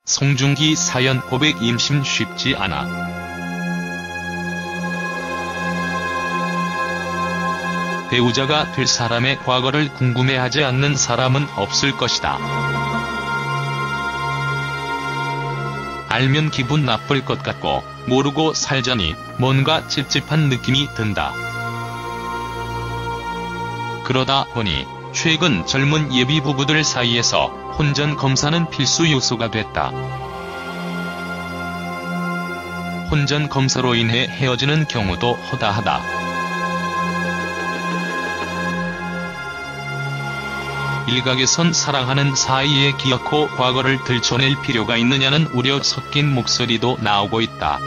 송중기 사연 고백 임신 쉽지 않아. 배우자가 될 사람의 과거를 궁금해하지 않는 사람은 없을 것이다. 알면 기분 나쁠 것 같고 모르고 살자니 뭔가 찝찝한 느낌이 든다. 그러다 보니 최근 젊은 예비 부부들 사이에서 혼전 검사는 필수 요소가 됐다. 혼전 검사로 인해 헤어지는 경우도 허다하다. 일각에선 사랑하는 사이에 기어코 과거를 들춰낼 필요가 있느냐는 우려 섞인 목소리도 나오고 있다.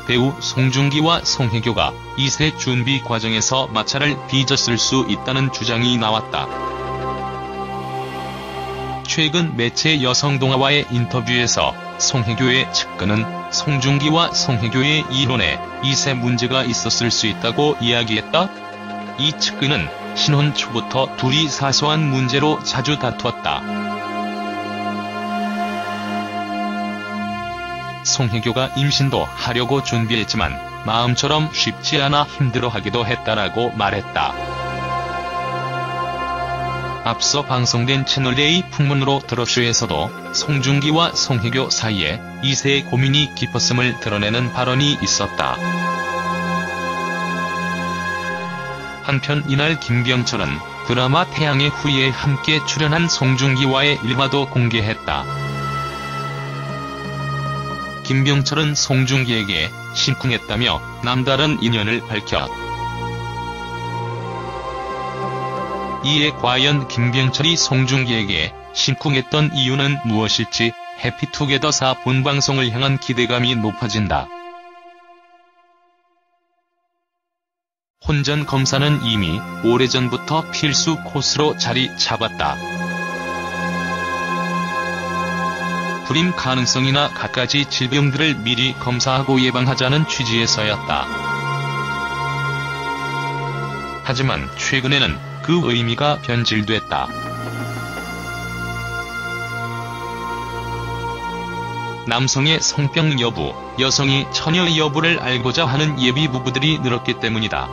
배우 송중기와 송혜교가 2세 준비 과정에서 마찰을 빚었을 수 있다는 주장이 나왔다. 최근 매체 여성동아와의 인터뷰에서 송혜교의 측근은 송중기와 송혜교의 이혼에 2세 문제가 있었을 수 있다고 이야기했다. 이 측근은 신혼 초부터 둘이 사소한 문제로 자주 다투었다. 송혜교가 임신도 하려고 준비했지만 마음처럼 쉽지 않아 힘들어하기도 했다라고 말했다. 앞서 방송된 채널A 풍문으로 드러쇼에서도 송중기와 송혜교 사이에 2세의 고민이 깊었음을 드러내는 발언이 있었다. 한편 이날 김병철은 드라마 태양의 후예에 함께 출연한 송중기와의 일화도 공개했다. 김병철은 송중기에게 심쿵했다며 남다른 인연을 밝혔. 이에 과연 김병철이 송중기에게 심쿵했던 이유는 무엇일지 해피투게더4 본방송을 향한 기대감이 높아진다. 혼전 검사는 이미 오래전부터 필수 코스로 자리 잡았다. 불임 가능성이나 갖가지 질병들을 미리 검사하고 예방하자는 취지에서였다. 하지만 최근에는 그 의미가 변질됐다. 남성의 성병 여부, 여성이 처녀 여부를 알고자 하는 예비 부부들이 늘었기 때문이다.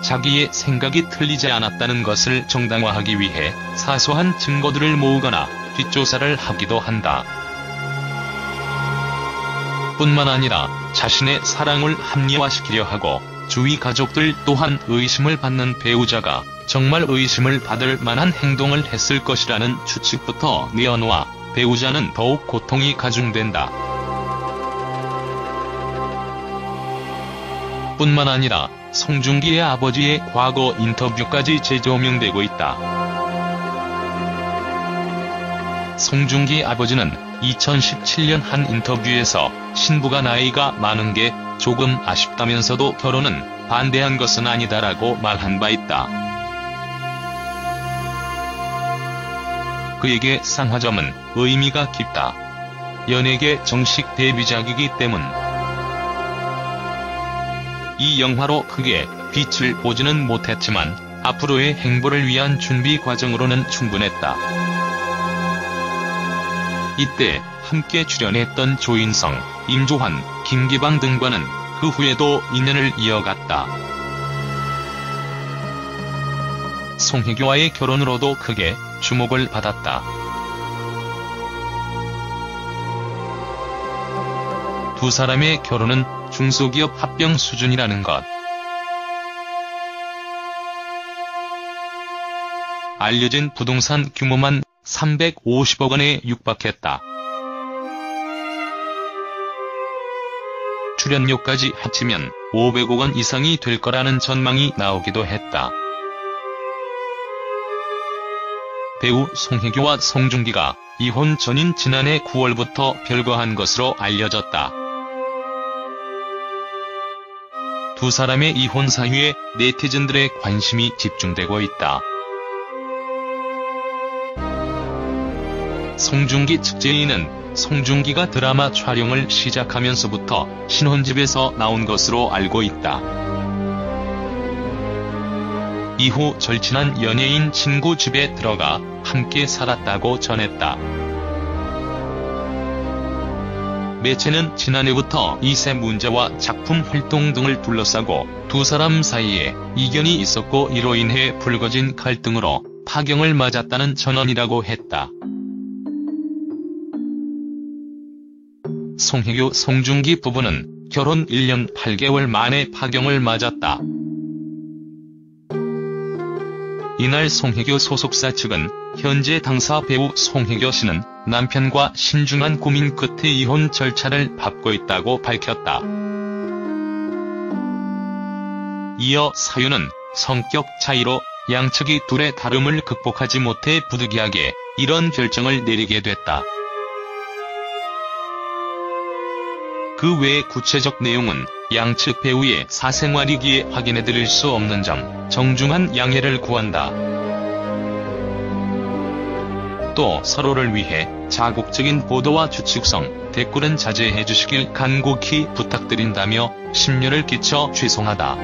자기의 생각이 틀리지 않았다는 것을 정당화하기 위해 사소한 증거들을 모으거나 뒷조사를 하기도 한다. 뿐만 아니라 자신의 사랑을 합리화시키려 하고 주위 가족들 또한 의심을 받는 배우자가 정말 의심을 받을 만한 행동을 했을 것이라는 추측부터 내어놓아 배우자는 더욱 고통이 가중된다. 뿐만 아니라 송중기의 아버지의 과거 인터뷰까지 재조명되고 있다. 송중기 아버지는 2017년 한 인터뷰에서 신부가 나이가 많은 게 조금 아쉽다면서도 결혼은 반대한 것은 아니다라고 말한 바 있다. 그에게 쌍화점은 의미가 깊다. 연예계 정식 데뷔작이기 때문. 이 영화로 크게 빛을 보지는 못했지만 앞으로의 행보를 위한 준비 과정으로는 충분했다. 이때 함께 출연했던 조인성, 임조환, 김기방 등과는 그 후에도 인연을 이어갔다. 송혜교와의 결혼으로도 크게 주목을 받았다. 두 사람의 결혼은 중소기업 합병 수준이라는 것. 알려진 부동산 규모만 350억 원에 육박했다. 출연료까지 합치면 500억 원 이상이 될 거라는 전망이 나오기도 했다. 배우 송혜교와 송중기가 이혼 전인 지난해 9월부터 별거한 것으로 알려졌다. 두 사람의 이혼 사유에 네티즌들의 관심이 집중되고 있다. 송중기 측 제의는 송중기가 드라마 촬영을 시작하면서부터 신혼집에서 나온 것으로 알고 있다. 이후 절친한 연예인 친구 집에 들어가 함께 살았다고 전했다. 매체는 지난해부터 이세 문제와 작품 활동 등을 둘러싸고 두 사람 사이에 이견이 있었고 이로 인해 불거진 갈등으로 파경을 맞았다는 전언이라고 했다. 송혜교 송중기 부부는 결혼 1년 8개월 만에 파경을 맞았다. 이날 송혜교 소속사 측은 현재 당사 배우 송혜교 씨는 남편과 신중한 고민 끝에 이혼 절차를 밟고 있다고 밝혔다. 이어 사유는 성격 차이로 양측이 둘의 다름을 극복하지 못해 부득이하게 이런 결정을 내리게 됐다. 그 외 구체적 내용은 양측 배우의 사생활이기에 확인해드릴 수 없는 점 정중한 양해를 구한다. 또 서로를 위해 자국적인 보도와 추측성, 댓글은 자제해주시길 간곡히 부탁드린다며 심려를 끼쳐 죄송하다.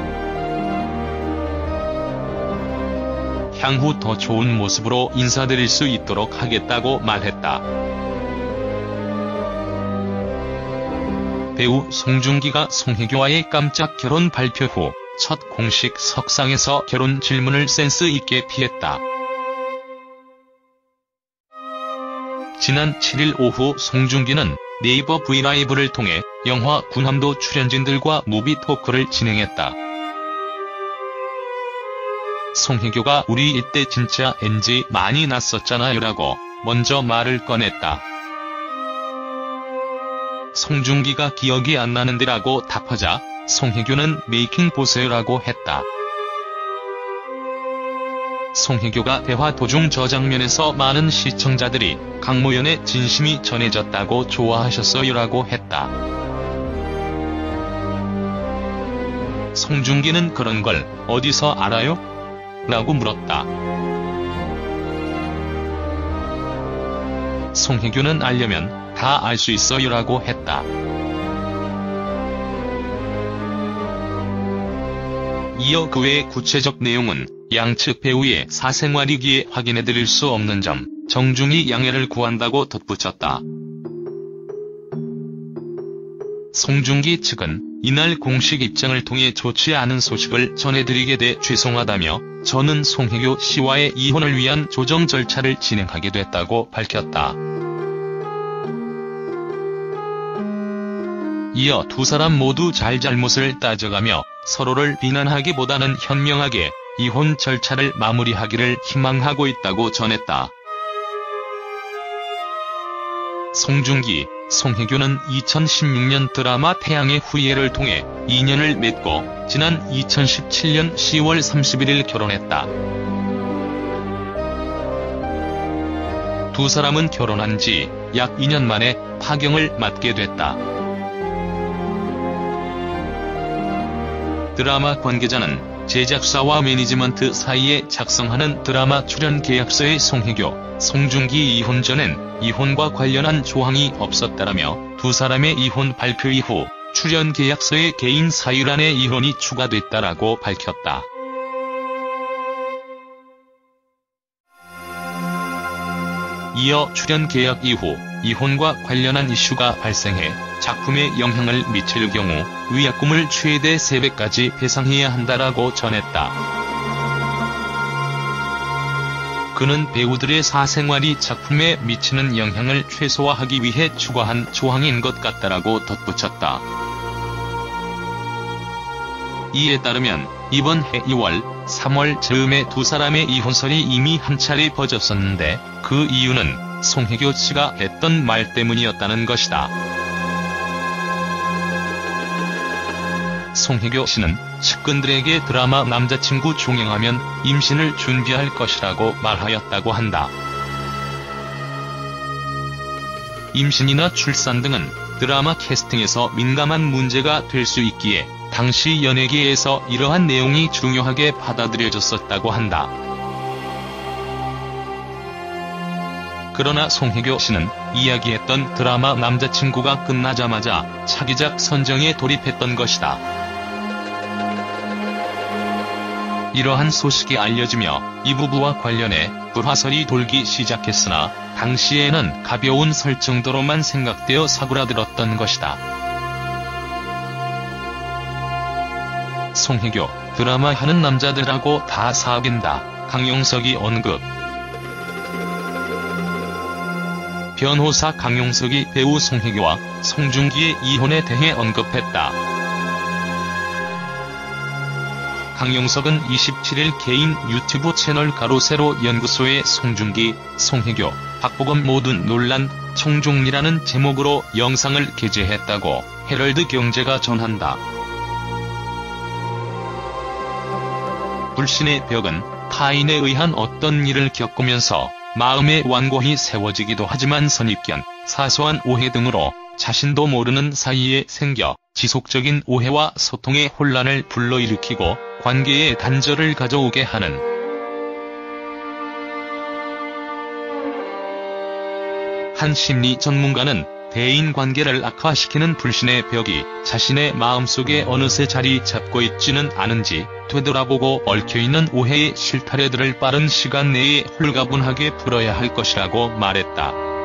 향후 더 좋은 모습으로 인사드릴 수 있도록 하겠다고 말했다. 배우 송중기가 송혜교와의 깜짝 결혼 발표 후 첫 공식 석상에서 결혼 질문을 센스 있게 피했다. 지난 7일 오후 송중기는 네이버 브이라이브를 통해 영화 군함도 출연진들과 무비 토크를 진행했다. 송혜교가 우리 이때 진짜 NG 많이 났었잖아요 라고 먼저 말을 꺼냈다. 송중기가 기억이 안 나는데 라고 답하자 송혜교는 메이킹 보세요 라고 했다. 송혜교가 대화 도중 저 장면에서 많은 시청자들이 강모연의 진심이 전해졌다고 좋아하셨어요 라고 했다. 송중기는 그런 걸 어디서 알아요? 라고 물었다. 송혜교는 알려면 다 알 수 있어요 라고 했다. 이어 그 외 구체적 내용은 양측 배우의 사생활이기에 확인해드릴 수 없는 점 정중히 양해를 구한다고 덧붙였다. 송중기 측은 이날 공식 입장을 통해 좋지 않은 소식을 전해드리게 돼 죄송하다며 저는 송혜교 씨와의 이혼을 위한 조정 절차를 진행하게 됐다고 밝혔다. 이어 두 사람 모두 잘잘못을 따져가며 서로를 비난하기보다는 현명하게 이혼 절차를 마무리하기를 희망하고 있다고 전했다. 송중기, 송혜교는 2016년 드라마 태양의 후예를 통해 인연을 맺고 지난 2017년 10월 31일 결혼했다. 두 사람은 결혼한 지 약 2년 만에 파경을 맞게 됐다. 드라마 관계자는 제작사와 매니지먼트 사이에 작성하는 드라마 출연 계약서에 송혜교, 송중기 이혼 전엔 이혼과 관련한 조항이 없었다라며 두 사람의 이혼 발표 이후 출연 계약서의 개인 사유란에 이혼이 추가됐다라고 밝혔다. 이어 출연 계약 이후 이혼과 관련한 이슈가 발생해 작품에 영향을 미칠 경우 위약금을 최대 3배까지 배상해야 한다라고 전했다. 그는 배우들의 사생활이 작품에 미치는 영향을 최소화하기 위해 추가한 조항인 것 같다라고 덧붙였다. 이에 따르면 이번 해 2월, 3월 즈음에 두 사람의 이혼설이 이미 한 차례 퍼졌었는데 그 이유는 송혜교 씨가 했던 말 때문이었다는 것이다. 송혜교 씨는 측근들에게 드라마 남자친구 종영하면 임신을 준비할 것이라고 말하였다고 한다. 임신이나 출산 등은 드라마 캐스팅에서 민감한 문제가 될 수 있기에 당시 연예계에서 이러한 내용이 중요하게 받아들여졌었다고 한다. 그러나 송혜교 씨는 이야기했던 드라마 남자친구가 끝나자마자 차기작 선정에 돌입했던 것이다. 이러한 소식이 알려지며 이 부부와 관련해 불화설이 돌기 시작했으나 당시에는 가벼운 설 정도로만 생각되어 사그라들었던 것이다. 송혜교, 드라마 하는 남자들하고 다 사귄다. 강용석이 언급. 변호사 강용석이 배우 송혜교와 송중기의 이혼에 대해 언급했다. 강용석은 27일 개인 유튜브 채널 가로세로 연구소의 송중기, 송혜교, 박보검 모든 논란 총종리라는 제목으로 영상을 게재했다고 헤럴드 경제가 전한다. 불신의 벽은 타인에 의한 어떤 일을 겪으면서 마음의 완고히 세워지기도 하지만 선입견, 사소한 오해 등으로 자신도 모르는 사이에 생겨 지속적인 오해와 소통의 혼란을 불러일으키고 관계의 단절을 가져오게 하는 한 심리 전문가는 대인관계를 악화시키는 불신의 벽이 자신의 마음속에 어느새 자리 잡고 있지는 않은지 되돌아보고 얽혀있는 오해의 실타래들을 빠른 시간 내에 홀가분하게 풀어야 할 것이라고 말했다.